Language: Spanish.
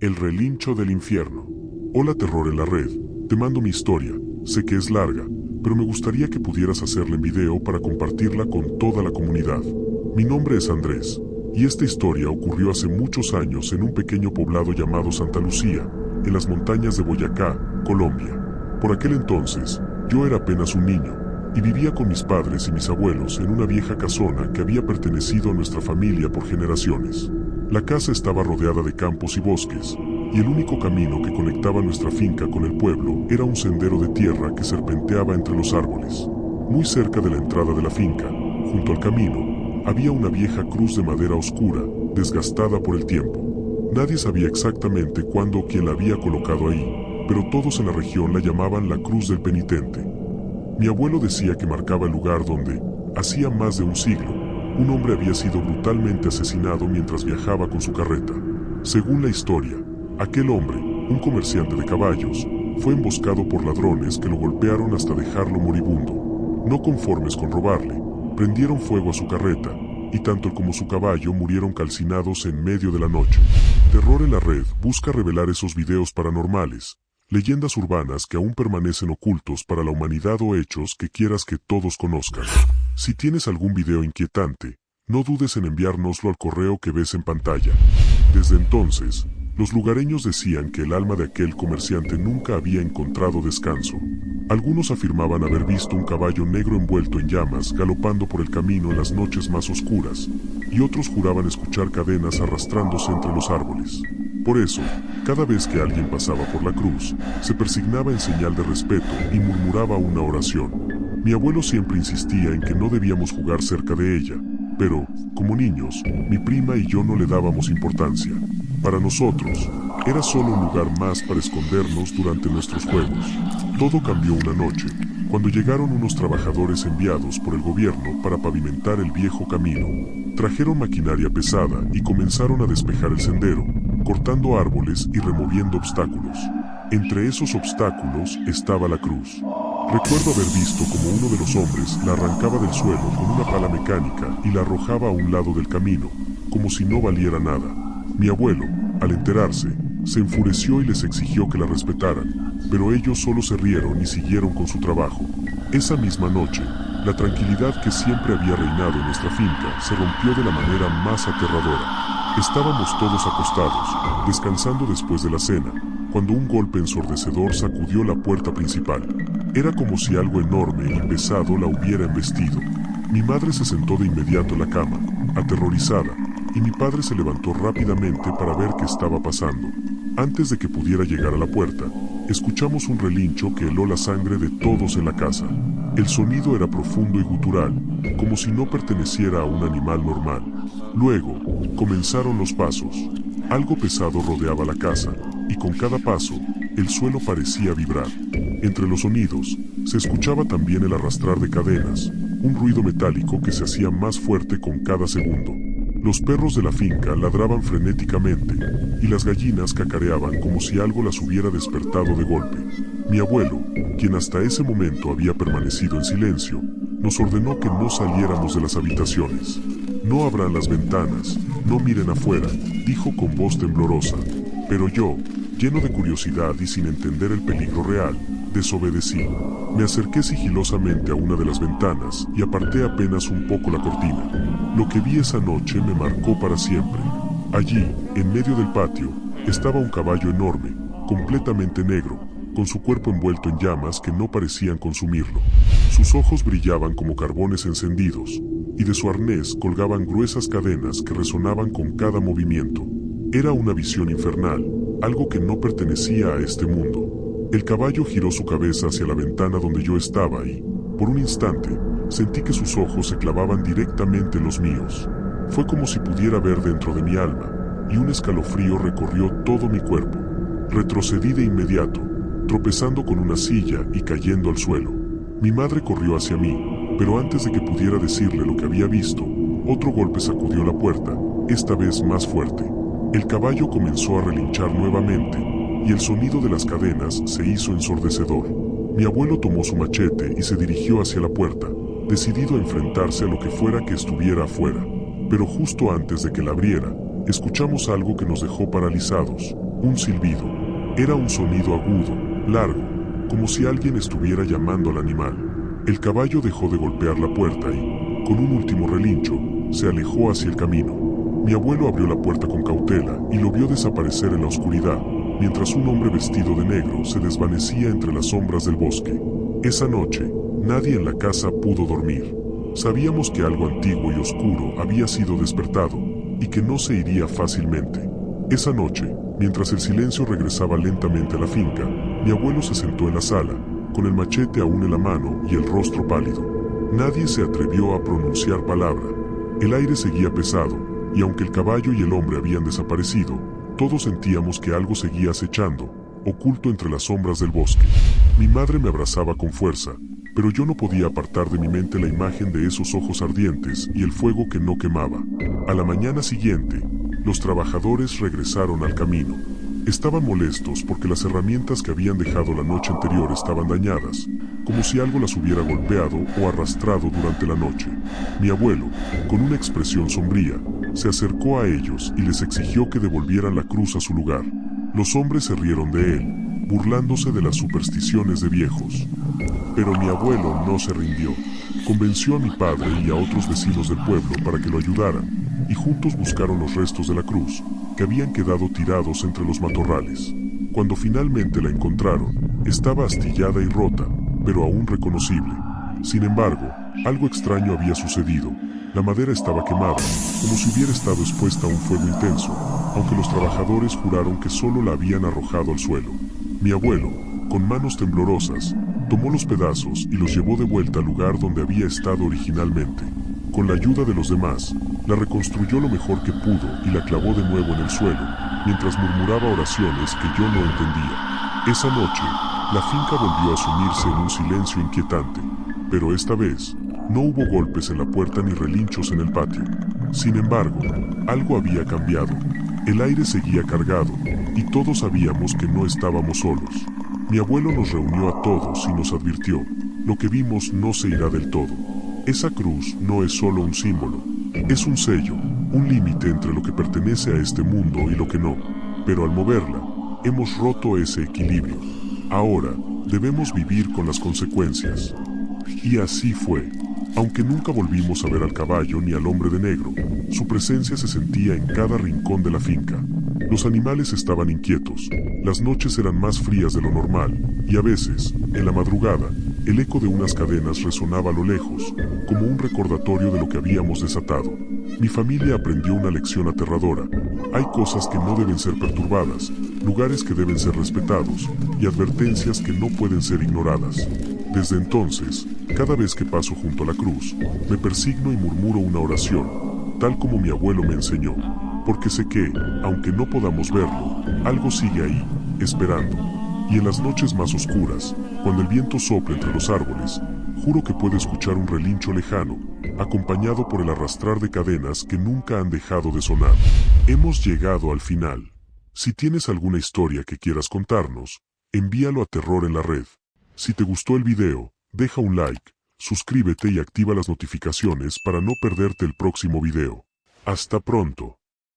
El relincho del infierno. Hola Terror en la red, te mando mi historia, sé que es larga, pero me gustaría que pudieras hacerla en video para compartirla con toda la comunidad. Mi nombre es Andrés, y esta historia ocurrió hace muchos años en un pequeño poblado llamado Santa Lucía, en las montañas de Boyacá, Colombia. Por aquel entonces, yo era apenas un niño, y vivía con mis padres y mis abuelos en una vieja casona que había pertenecido a nuestra familia por generaciones. La casa estaba rodeada de campos y bosques, y el único camino que conectaba nuestra finca con el pueblo era un sendero de tierra que serpenteaba entre los árboles. Muy cerca de la entrada de la finca, junto al camino, había una vieja cruz de madera oscura, desgastada por el tiempo. Nadie sabía exactamente cuándo o quién la había colocado ahí, pero todos en la región la llamaban la Cruz del Penitente. Mi abuelo decía que marcaba el lugar donde, hacía más de un siglo, un hombre había sido brutalmente asesinado mientras viajaba con su carreta. Según la historia, aquel hombre, un comerciante de caballos, fue emboscado por ladrones que lo golpearon hasta dejarlo moribundo. No conformes con robarle, prendieron fuego a su carreta, y tanto él como su caballo murieron calcinados en medio de la noche. Terror en la red busca revelar esos videos paranormales, leyendas urbanas que aún permanecen ocultos para la humanidad o hechos que quieras que todos conozcan. Si tienes algún video inquietante, no dudes en enviárnoslo al correo que ves en pantalla. Desde entonces, los lugareños decían que el alma de aquel comerciante nunca había encontrado descanso. Algunos afirmaban haber visto un caballo negro envuelto en llamas galopando por el camino en las noches más oscuras, y otros juraban escuchar cadenas arrastrándose entre los árboles. Por eso, cada vez que alguien pasaba por la cruz, se persignaba en señal de respeto y murmuraba una oración. Mi abuelo siempre insistía en que no debíamos jugar cerca de ella, pero, como niños, mi prima y yo no le dábamos importancia. Para nosotros, era solo un lugar más para escondernos durante nuestros juegos. Todo cambió una noche, cuando llegaron unos trabajadores enviados por el gobierno para pavimentar el viejo camino. Trajeron maquinaria pesada y comenzaron a despejar el sendero, cortando árboles y removiendo obstáculos. Entre esos obstáculos estaba la cruz. Recuerdo haber visto como uno de los hombres la arrancaba del suelo con una pala mecánica y la arrojaba a un lado del camino, como si no valiera nada. Mi abuelo, al enterarse, se enfureció y les exigió que la respetaran, pero ellos solo se rieron y siguieron con su trabajo. Esa misma noche, la tranquilidad que siempre había reinado en nuestra finca se rompió de la manera más aterradora. Estábamos todos acostados, descansando después de la cena, cuando un golpe ensordecedor sacudió la puerta principal. Era como si algo enorme y pesado la hubiera embestido. Mi madre se sentó de inmediato en la cama, aterrorizada, y mi padre se levantó rápidamente para ver qué estaba pasando. Antes de que pudiera llegar a la puerta, escuchamos un relincho que heló la sangre de todos en la casa. El sonido era profundo y gutural, como si no perteneciera a un animal normal. Luego, comenzaron los pasos. Algo pesado rodeaba la casa, y con cada paso, el suelo parecía vibrar. Entre los sonidos, se escuchaba también el arrastrar de cadenas, un ruido metálico que se hacía más fuerte con cada segundo. Los perros de la finca ladraban frenéticamente, y las gallinas cacareaban como si algo las hubiera despertado de golpe. Mi abuelo, quien hasta ese momento había permanecido en silencio, nos ordenó que no saliéramos de las habitaciones. No abran las ventanas, no miren afuera, dijo con voz temblorosa. Pero yo, lleno de curiosidad y sin entender el peligro real, desobedecí. Me acerqué sigilosamente a una de las ventanas y aparté apenas un poco la cortina. Lo que vi esa noche me marcó para siempre. Allí, en medio del patio, estaba un caballo enorme, completamente negro, con su cuerpo envuelto en llamas que no parecían consumirlo. Sus ojos brillaban como carbones encendidos, y de su arnés colgaban gruesas cadenas que resonaban con cada movimiento. Era una visión infernal, algo que no pertenecía a este mundo. El caballo giró su cabeza hacia la ventana donde yo estaba y, por un instante, sentí que sus ojos se clavaban directamente en los míos. Fue como si pudiera ver dentro de mi alma, y un escalofrío recorrió todo mi cuerpo. Retrocedí de inmediato, tropezando con una silla y cayendo al suelo. Mi madre corrió hacia mí, pero antes de que pudiera decirle lo que había visto, otro golpe sacudió la puerta, esta vez más fuerte. El caballo comenzó a relinchar nuevamente, y el sonido de las cadenas se hizo ensordecedor. Mi abuelo tomó su machete y se dirigió hacia la puerta, decidido a enfrentarse a lo que fuera que estuviera afuera. Pero justo antes de que la abriera, escuchamos algo que nos dejó paralizados. un silbido. Era un sonido agudo, largo, como si alguien estuviera llamando al animal. El caballo dejó de golpear la puerta y, con un último relincho, se alejó hacia el camino. Mi abuelo abrió la puerta con cautela y lo vio desaparecer en la oscuridad, mientras un hombre vestido de negro se desvanecía entre las sombras del bosque. Esa noche, nadie en la casa pudo dormir. Sabíamos que algo antiguo y oscuro había sido despertado, y que no se iría fácilmente. Esa noche, mientras el silencio regresaba lentamente a la finca, mi abuelo se sentó en la sala, con el machete aún en la mano y el rostro pálido. Nadie se atrevió a pronunciar palabra. El aire seguía pesado, y aunque el caballo y el hombre habían desaparecido, todos sentíamos que algo seguía acechando, oculto entre las sombras del bosque. Mi madre me abrazaba con fuerza, pero yo no podía apartar de mi mente la imagen de esos ojos ardientes y el fuego que no quemaba. A la mañana siguiente, los trabajadores regresaron al camino. Estaban molestos porque las herramientas que habían dejado la noche anterior estaban dañadas, como si algo las hubiera golpeado o arrastrado durante la noche. Mi abuelo, con una expresión sombría, se acercó a ellos y les exigió que devolvieran la cruz a su lugar. Los hombres se rieron de él, burlándose de las supersticiones de viejos. Pero mi abuelo no se rindió. Convenció a mi padre y a otros vecinos del pueblo para que lo ayudaran, y juntos buscaron los restos de la cruz, que habían quedado tirados entre los matorrales. Cuando finalmente la encontraron, estaba astillada y rota, pero aún reconocible. Sin embargo, algo extraño había sucedido. La madera estaba quemada, como si hubiera estado expuesta a un fuego intenso, aunque los trabajadores juraron que solo la habían arrojado al suelo. Mi abuelo, con manos temblorosas, tomó los pedazos y los llevó de vuelta al lugar donde había estado originalmente. Con la ayuda de los demás, la reconstruyó lo mejor que pudo y la clavó de nuevo en el suelo, mientras murmuraba oraciones que yo no entendía. Esa noche, la finca volvió a sumirse en un silencio inquietante, pero esta vez, no hubo golpes en la puerta ni relinchos en el patio. Sin embargo, algo había cambiado. El aire seguía cargado, y todos sabíamos que no estábamos solos. Mi abuelo nos reunió a todos y nos advirtió: lo que vimos no se irá del todo. Esa cruz no es solo un símbolo, es un sello, un límite entre lo que pertenece a este mundo y lo que no. Pero al moverla, hemos roto ese equilibrio. Ahora, debemos vivir con las consecuencias. Y así fue. Aunque nunca volvimos a ver al caballo ni al hombre de negro, su presencia se sentía en cada rincón de la finca. Los animales estaban inquietos, las noches eran más frías de lo normal, y a veces, en la madrugada, el eco de unas cadenas resonaba a lo lejos, como un recordatorio de lo que habíamos desatado. Mi familia aprendió una lección aterradora. Hay cosas que no deben ser perturbadas, lugares que deben ser respetados, y advertencias que no pueden ser ignoradas. Desde entonces, cada vez que paso junto a la cruz, me persigno y murmuro una oración, tal como mi abuelo me enseñó, porque sé que, aunque no podamos verlo, algo sigue ahí, esperando. Y en las noches más oscuras, cuando el viento sopla entre los árboles, juro que puedo escuchar un relincho lejano, acompañado por el arrastrar de cadenas que nunca han dejado de sonar. Hemos llegado al final. Si tienes alguna historia que quieras contarnos, envíalo a Terror en la Red. Si te gustó el video, deja un like, suscríbete y activa las notificaciones para no perderte el próximo video. Hasta pronto.